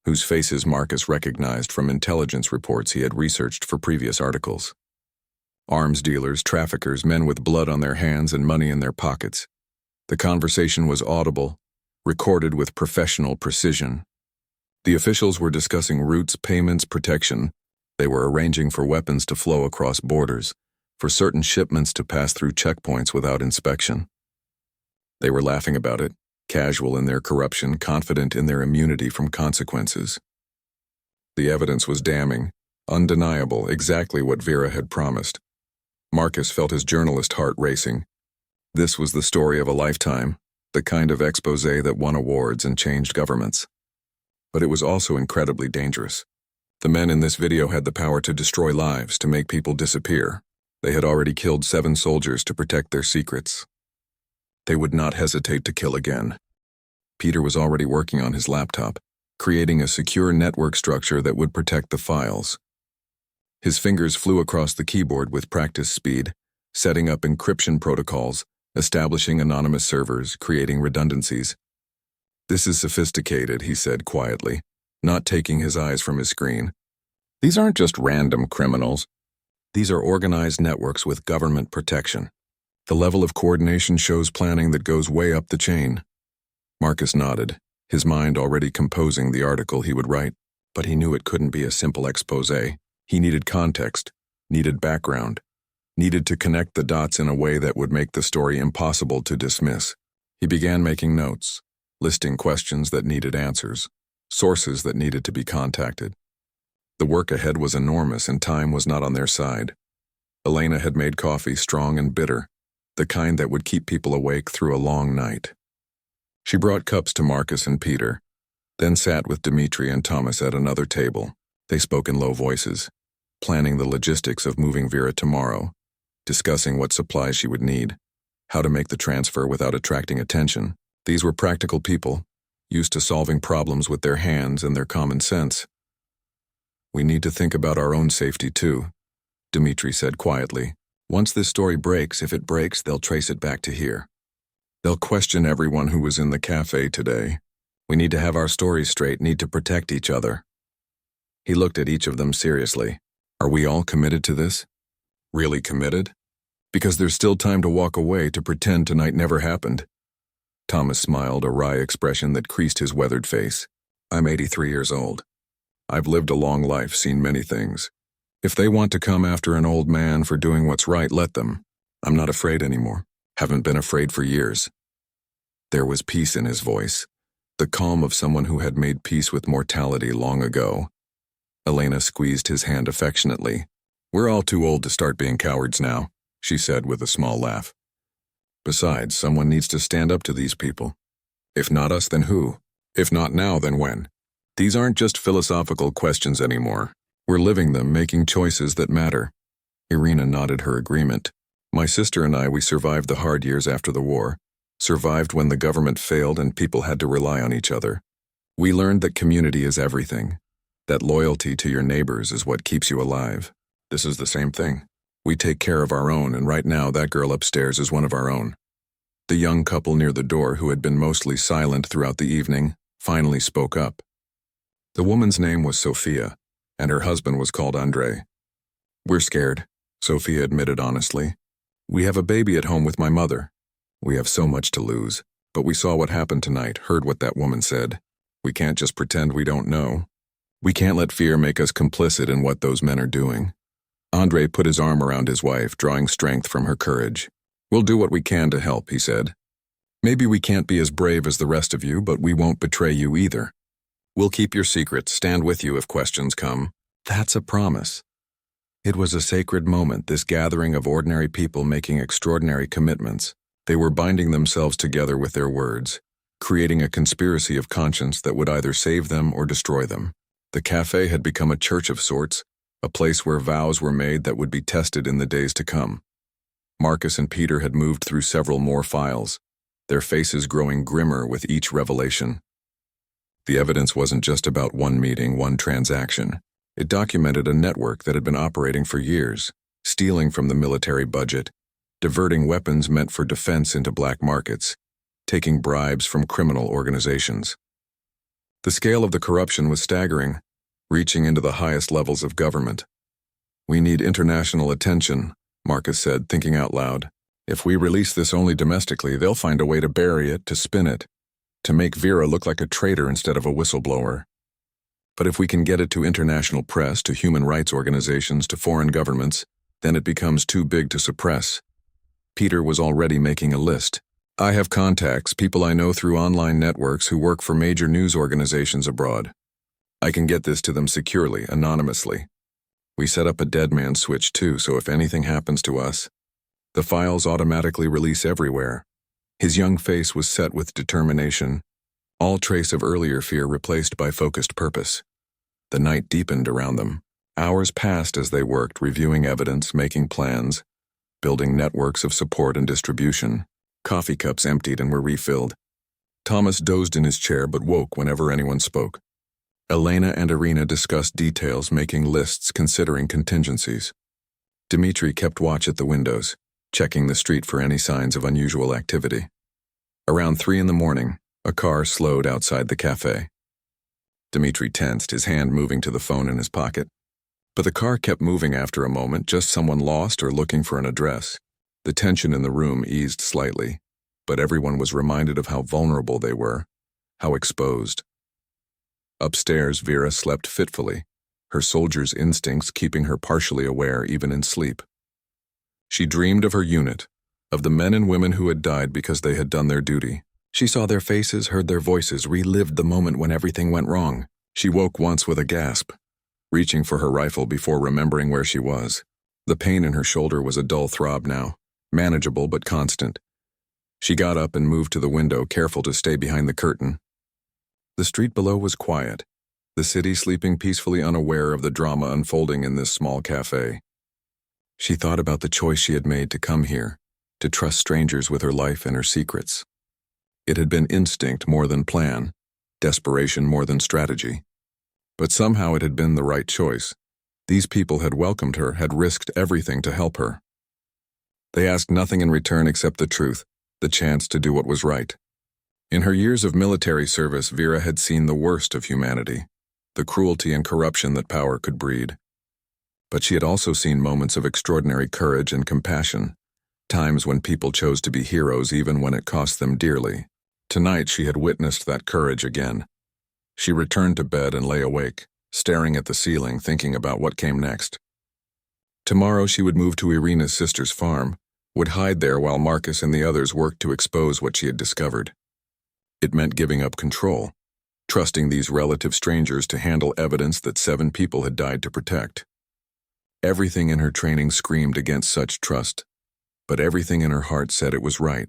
whose faces Marcus recognized from intelligence reports he had researched for previous articles. Arms dealers, traffickers, men with blood on their hands and money in their pockets. The conversation was audible, recorded with professional precision. The officials were discussing routes, payments, protection. They were arranging for weapons to flow across borders, for certain shipments to pass through checkpoints without inspection. They were laughing about it, casual in their corruption, confident in their immunity from consequences. The evidence was damning, undeniable, exactly what Vera had promised. Marcus felt his journalist heart racing. This was the story of a lifetime, the kind of expose that won awards and changed governments. But it was also incredibly dangerous. The men in this video had the power to destroy lives, to make people disappear. They had already killed 7 soldiers to protect their secrets. They would not hesitate to kill again. Peter was already working on his laptop, creating a secure network structure that would protect the files. His fingers flew across the keyboard with practice speed, setting up encryption protocols, establishing anonymous servers, creating redundancies. "This is sophisticated," he said quietly, not taking his eyes from his screen. "These aren't just random criminals. These are organized networks with government protection. The level of coordination shows planning that goes way up the chain." Marcus nodded, his mind already composing the article he would write, but he knew it couldn't be a simple expose. He needed context, needed background, needed to connect the dots in a way that would make the story impossible to dismiss. He began making notes, listing questions that needed answers, sources that needed to be contacted. The work ahead was enormous and time was not on their side. Elena had made coffee strong and bitter, the kind that would keep people awake through a long night. She brought cups to Marcus and Peter, then sat with Dmitri and Thomas at another table. They spoke in low voices, planning the logistics of moving Vera tomorrow, discussing what supplies she would need, how to make the transfer without attracting attention. These were practical people, used to solving problems with their hands and their common sense. "We need to think about our own safety too," Dmitri said quietly. "Once this story breaks, if it breaks, they'll trace it back to here. They'll question everyone who was in the cafe today. We need to have our stories straight, need to protect each other." He looked at each of them seriously. "Are we all committed to this? Really committed? Because there's still time to walk away, to pretend tonight never happened." Thomas smiled, a wry expression that creased his weathered face. "I'm 83 years old. I've lived a long life, seen many things. If they want to come after an old man for doing what's right, let them. I'm not afraid anymore. Haven't been afraid for years." There was peace in his voice, the calm of someone who had made peace with mortality long ago. Elena squeezed his hand affectionately. "We're all too old to start being cowards now," she said with a small laugh. "Besides, someone needs to stand up to these people. If not us, then who? If not now, then when? These aren't just philosophical questions anymore. We're living them, making choices that matter." Irina nodded her agreement. "My sister and I, we survived the hard years after the war, survived when the government failed and people had to rely on each other. We learned that community is everything, that loyalty to your neighbors is what keeps you alive. This is the same thing. We take care of our own, and right now that girl upstairs is one of our own." The young couple near the door, who had been mostly silent throughout the evening, finally spoke up. The woman's name was Sophia, and her husband was called Andrei. We're scared, Sophia admitted honestly. We have a baby at home with my mother. We have so much to lose, but we saw what happened tonight, heard what that woman said. We can't just pretend we don't know. We can't let fear make us complicit in what those men are doing. Andre put his arm around his wife, drawing strength from her courage. We'll do what we can to help, he said. Maybe we can't be as brave as the rest of you, but we won't betray you either. We'll keep your secrets, stand with you if questions come. That's a promise. It was a sacred moment, this gathering of ordinary people making extraordinary commitments. They were binding themselves together with their words, creating a conspiracy of conscience that would either save them or destroy them. The cafe had become a church of sorts, a place where vows were made that would be tested in the days to come. Marcus and Peter had moved through several more files, their faces growing grimmer with each revelation. The evidence wasn't just about one meeting, one transaction. It documented a network that had been operating for years, stealing from the military budget, diverting weapons meant for defense into black markets, taking bribes from criminal organizations. The scale of the corruption was staggering, reaching into the highest levels of government. We need international attention, Marcus said, thinking out loud. If we release this only domestically, they'll find a way to bury it, to spin it, to make Vera look like a traitor instead of a whistleblower. But if we can get it to international press, to human rights organizations, to foreign governments, then it becomes too big to suppress. Peter was already making a list. I have contacts, people I know through online networks who work for major news organizations abroad. I can get this to them securely, anonymously. We set up a dead man switch too, so if anything happens to us, the files automatically release everywhere. His young face was set with determination, all trace of earlier fear replaced by focused purpose. The night deepened around them. Hours passed as they worked, reviewing evidence, making plans, building networks of support and distribution. Coffee cups emptied and were refilled. Thomas dozed in his chair but woke whenever anyone spoke. Elena and Irina discussed details, making lists, considering contingencies. Dmitri kept watch at the windows, checking the street for any signs of unusual activity. Around 3 a.m, a car slowed outside the cafe. Dmitri tensed, his hand moving to the phone in his pocket. But the car kept moving after a moment, just someone lost or looking for an address. The tension in the room eased slightly, but everyone was reminded of how vulnerable they were, how exposed. Upstairs, Vera slept fitfully, her soldier's instincts keeping her partially aware even in sleep. She dreamed of her unit, of the men and women who had died because they had done their duty. She saw their faces, heard their voices, relived the moment when everything went wrong. She woke once with a gasp, reaching for her rifle before remembering where she was. The pain in her shoulder was a dull throb now, manageable but constant. She got up and moved to the window, careful to stay behind the curtain. The street below was quiet, the city sleeping peacefully, unaware of the drama unfolding in this small cafe. She thought about the choice she had made to come here, to trust strangers with her life and her secrets. It had been instinct more than plan, desperation more than strategy. But somehow it had been the right choice. These people had welcomed her, had risked everything to help her. They asked nothing in return except the truth, the chance to do what was right. In her years of military service, Vera had seen the worst of humanity, the cruelty and corruption that power could breed. But she had also seen moments of extraordinary courage and compassion, times when people chose to be heroes even when it cost them dearly. Tonight she had witnessed that courage again. She returned to bed and lay awake, staring at the ceiling, thinking about what came next. Tomorrow she would move to Irina's sister's farm, would hide there while Marcus and the others worked to expose what she had discovered. It meant giving up control, trusting these relative strangers to handle evidence that 7 people had died to protect. Everything in her training screamed against such trust, but everything in her heart said it was right.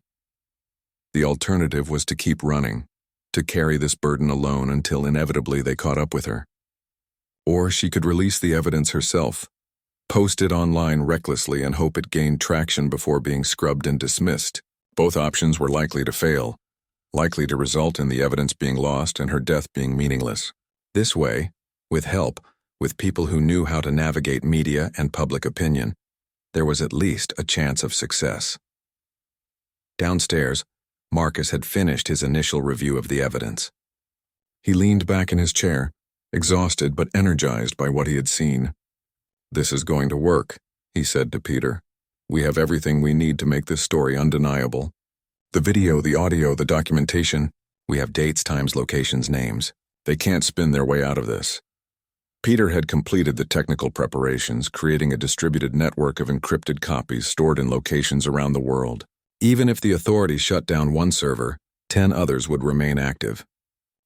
The alternative was to keep running, to carry this burden alone until inevitably they caught up with her. Or she could release the evidence herself, post it online recklessly and hope it gained traction before being scrubbed and dismissed. Both options were likely to fail, likely to result in the evidence being lost and her death being meaningless. This way, with help, with people who knew how to navigate media and public opinion, there was at least a chance of success. Downstairs, Marcus had finished his initial review of the evidence. He leaned back in his chair, exhausted but energized by what he had seen. "This is going to work," he said to Peter. "We have everything we need to make this story undeniable. The video, the audio, the documentation. We have dates, times, locations, names. They can't spin their way out of this." Peter had completed the technical preparations, creating a distributed network of encrypted copies stored in locations around the world. Even if the authorities shut down one server, 10 others would remain active.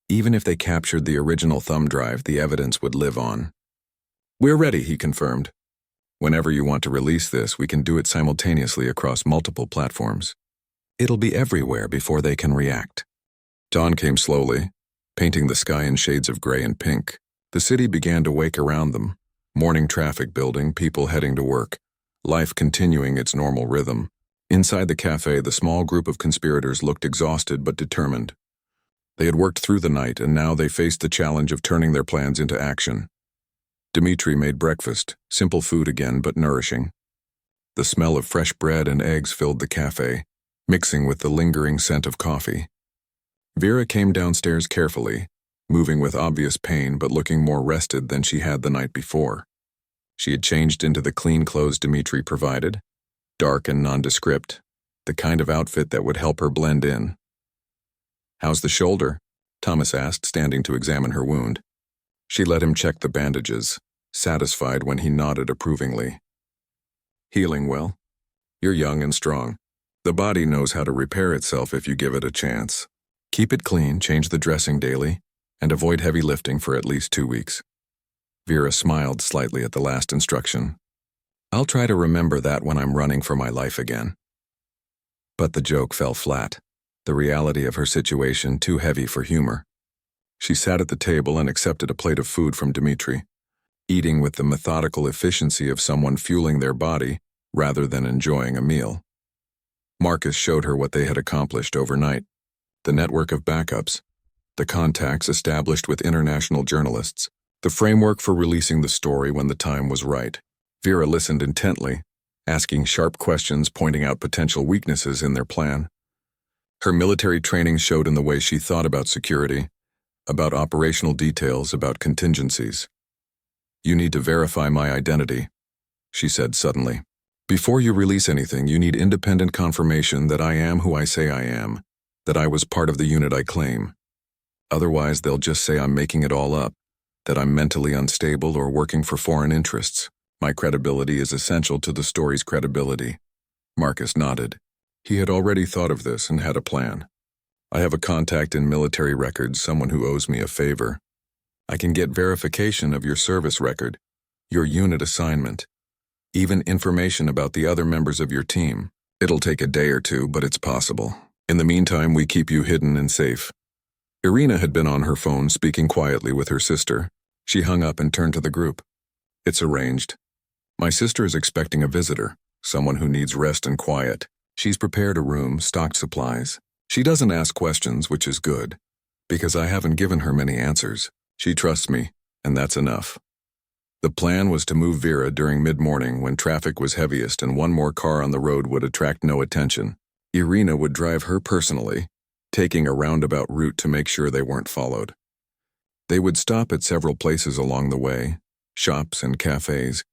Even if they captured the original thumb drive, the evidence would live on. "We're ready," he confirmed. "Whenever you want to release this, we can do it simultaneously across multiple platforms. It'll be everywhere before they can react." Dawn came slowly, painting the sky in shades of gray and pink. The city began to wake around them, morning traffic building, people heading to work, life continuing its normal rhythm. Inside the cafe, the small group of conspirators looked exhausted but determined. They had worked through the night, and now they faced the challenge of turning their plans into action. Dmitri made breakfast, simple food again, but nourishing. The smell of fresh bread and eggs filled the cafe, mixing with the lingering scent of coffee. Vera came downstairs carefully, moving with obvious pain but looking more rested than she had the night before. She had changed into the clean clothes Dmitri provided, dark and nondescript, the kind of outfit that would help her blend in. "How's the shoulder?" Thomas asked, standing to examine her wound. She let him check the bandages, satisfied when he nodded approvingly. "Healing well. You're young and strong. The body knows how to repair itself if you give it a chance. Keep it clean, change the dressing daily, and avoid heavy lifting for at least 2 weeks." Vera smiled slightly at the last instruction. "I'll try to remember that when I'm running for my life again." But the joke fell flat, the reality of her situation too heavy for humor. She sat at the table and accepted a plate of food from Dmitri, eating with the methodical efficiency of someone fueling their body rather than enjoying a meal. Marcus showed her what they had accomplished overnight: the network of backups, the contacts established with international journalists, the framework for releasing the story when the time was right. Vera listened intently, asking sharp questions, pointing out potential weaknesses in their plan. Her military training showed in the way she thought about security, about operational details, about contingencies. "You need to verify my identity," she said suddenly. "Before you release anything, you need independent confirmation that I am who I say I am, that I was part of the unit I claim. Otherwise, they'll just say I'm making it all up, that I'm mentally unstable or working for foreign interests. My credibility is essential to the story's credibility." Marcus nodded. He had already thought of this and had a plan. "I have a contact in military records, someone who owes me a favor. I can get verification of your service record, your unit assignment, even information about the other members of your team. It'll take a day or two, but it's possible. In the meantime, we keep you hidden and safe." Irina had been on her phone speaking quietly with her sister. She hung up and turned to the group. "It's arranged. My sister is expecting a visitor, someone who needs rest and quiet. She's prepared a room, stocked supplies. She doesn't ask questions, which is good, because I haven't given her many answers. She trusts me, and that's enough." The plan was to move Vera during mid-morning when traffic was heaviest and one more car on the road would attract no attention. Irina would drive her personally, taking a roundabout route to make sure they weren't followed. They would stop at several places along the way, shops and cafes,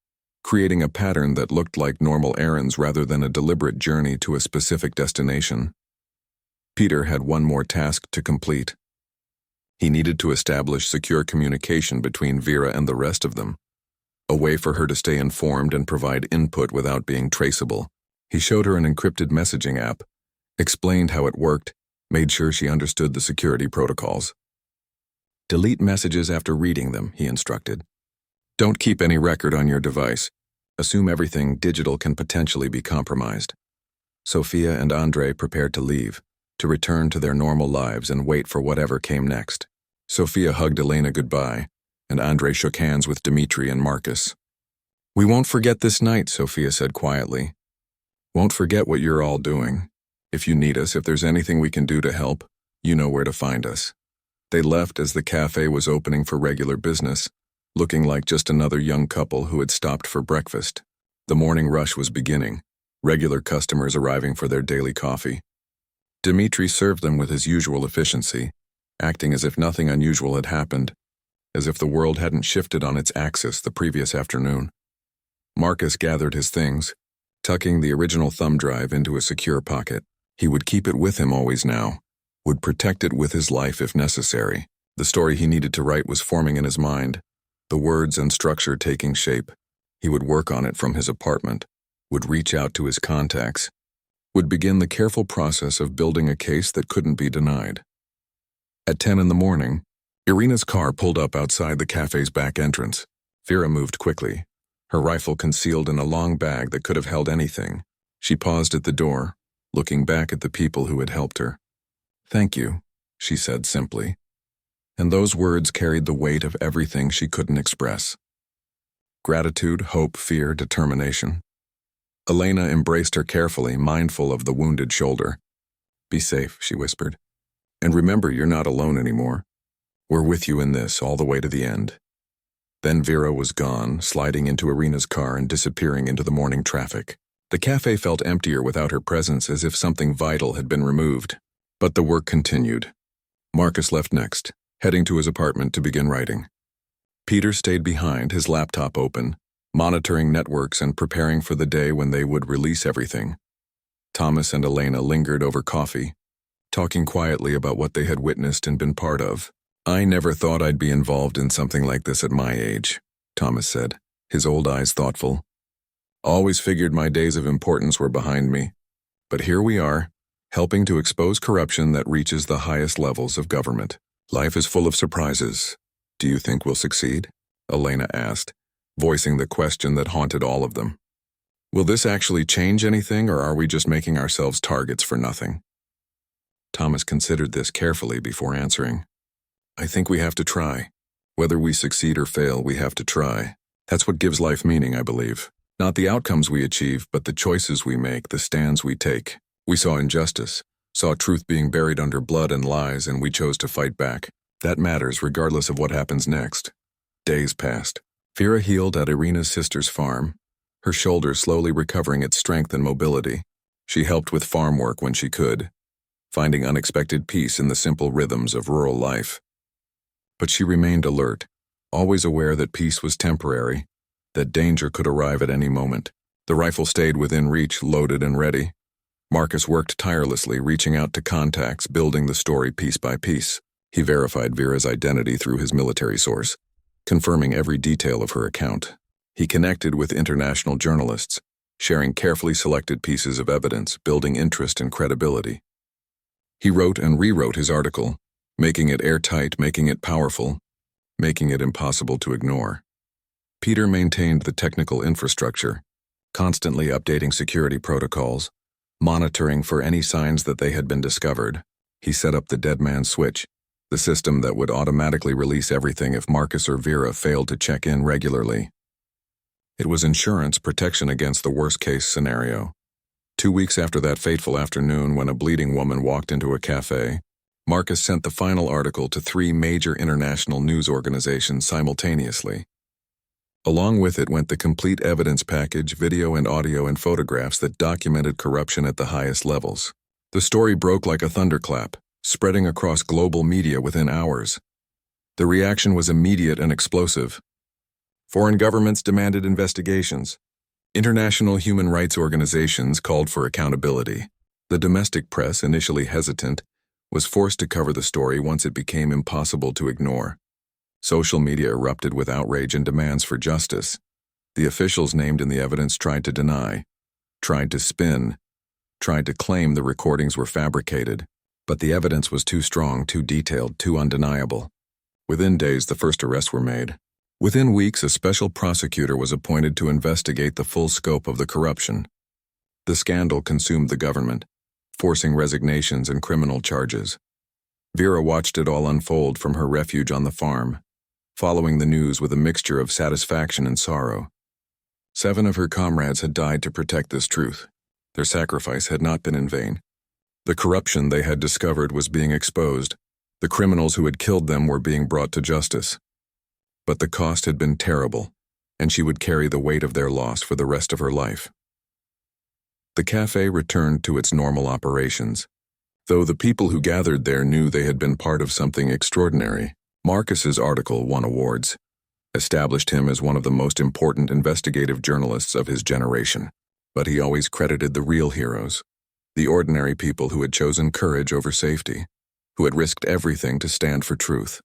creating a pattern that looked like normal errands rather than a deliberate journey to a specific destination. Peter had one more task to complete. He needed to establish secure communication between Vera and the rest of them, a way for her to stay informed and provide input without being traceable. He showed her an encrypted messaging app, explained how it worked, made sure she understood the security protocols. "Delete messages after reading them," he instructed. "Don't keep any record on your device. Assume everything digital can potentially be compromised." Sophia and Andrei prepared to leave, to return to their normal lives and wait for whatever came next. Sophia hugged Elena goodbye, and Andrei shook hands with Dmitri and Marcus. "We won't forget this night," Sophia said quietly. "Won't forget what you're all doing. If you need us, if there's anything we can do to help, you know where to find us." They left as the cafe was opening for regular business, looking like just another young couple who had stopped for breakfast. The morning rush was beginning, regular customers arriving for their daily coffee. Dmitri served them with his usual efficiency, acting as if nothing unusual had happened, as if the world hadn't shifted on its axis the previous afternoon. Marcus gathered his things, tucking the original thumb drive into a secure pocket. He would keep it with him always now, would protect it with his life if necessary. The story he needed to write was forming in his mind, the words and structure taking shape. He would work on it from his apartment, would reach out to his contacts, would begin the careful process of building a case that couldn't be denied. At 10 in the morning, Irina's car pulled up outside the cafe's back entrance. Vera moved quickly, her rifle concealed in a long bag that could have held anything. She paused at the door, looking back at the people who had helped her. "Thank you," she said simply. And those words carried the weight of everything she couldn't express. Gratitude, hope, fear, determination. Elena embraced her carefully, mindful of the wounded shoulder. "Be safe," she whispered. "And remember, you're not alone anymore. We're with you in this all the way to the end." Then Vera was gone, sliding into Irina's car and disappearing into the morning traffic. The cafe felt emptier without her presence, as if something vital had been removed. But the work continued. Marcus left next, heading to his apartment to begin writing. Peter stayed behind, his laptop open, monitoring networks and preparing for the day when they would release everything. Thomas and Elena lingered over coffee, talking quietly about what they had witnessed and been part of. "I never thought I'd be involved in something like this at my age," Thomas said, his old eyes thoughtful. "Always figured my days of importance were behind me. But here we are, helping to expose corruption that reaches the highest levels of government. Life is full of surprises. Do you think we'll succeed?" Elena asked, voicing the question that haunted all of them. "Will this actually change anything, or are we just making ourselves targets for nothing?" Thomas considered this carefully before answering. "I think we have to try. Whether we succeed or fail, we have to try. That's what gives life meaning, I believe. Not the outcomes we achieve, but the choices we make, the stands we take. We saw injustice, saw truth being buried under blood and lies, and we chose to fight back. That matters regardless of what happens next." Days passed. Vera healed at Irina's sister's farm, her shoulder slowly recovering its strength and mobility. She helped with farm work when she could, finding unexpected peace in the simple rhythms of rural life. But she remained alert, always aware that peace was temporary, that danger could arrive at any moment. The rifle stayed within reach, loaded and ready. Marcus worked tirelessly, reaching out to contacts, building the story piece by piece. He verified Vera's identity through his military source, confirming every detail of her account. He connected with international journalists, sharing carefully selected pieces of evidence, building interest and credibility. He wrote and rewrote his article, making it airtight, making it powerful, making it impossible to ignore. Peter maintained the technical infrastructure, constantly updating security protocols, monitoring for any signs that they had been discovered. He set up the dead man switch, the system that would automatically release everything if Marcus or Vera failed to check in regularly. It was insurance protection against the worst-case scenario. 2 weeks after that fateful afternoon when a bleeding woman walked into a cafe, Marcus sent the final article to 3 major international news organizations simultaneously. Along with it went the complete evidence package, video and audio and photographs that documented corruption at the highest levels. The story broke like a thunderclap, spreading across global media within hours. The reaction was immediate and explosive. Foreign governments demanded investigations. International human rights organizations called for accountability. The domestic press, initially hesitant, was forced to cover the story once it became impossible to ignore. Social media erupted with outrage and demands for justice. The officials named in the evidence tried to deny, tried to spin, tried to claim the recordings were fabricated. But the evidence was too strong, too detailed, too undeniable. Within days, the first arrests were made. Within weeks, a special prosecutor was appointed to investigate the full scope of the corruption. The scandal consumed the government, forcing resignations and criminal charges. Vera watched it all unfold from her refuge on the farm, following the news with a mixture of satisfaction and sorrow. 7 of her comrades had died to protect this truth. Their sacrifice had not been in vain. The corruption they had discovered was being exposed. The criminals who had killed them were being brought to justice. But the cost had been terrible, and she would carry the weight of their loss for the rest of her life. The cafe returned to its normal operations. Though the people who gathered there knew they had been part of something extraordinary, Marcus's article won awards. established him as one of the most important investigative journalists of his generation. But he always credited the real heroes, the ordinary people who had chosen courage over safety, who had risked everything to stand for truth.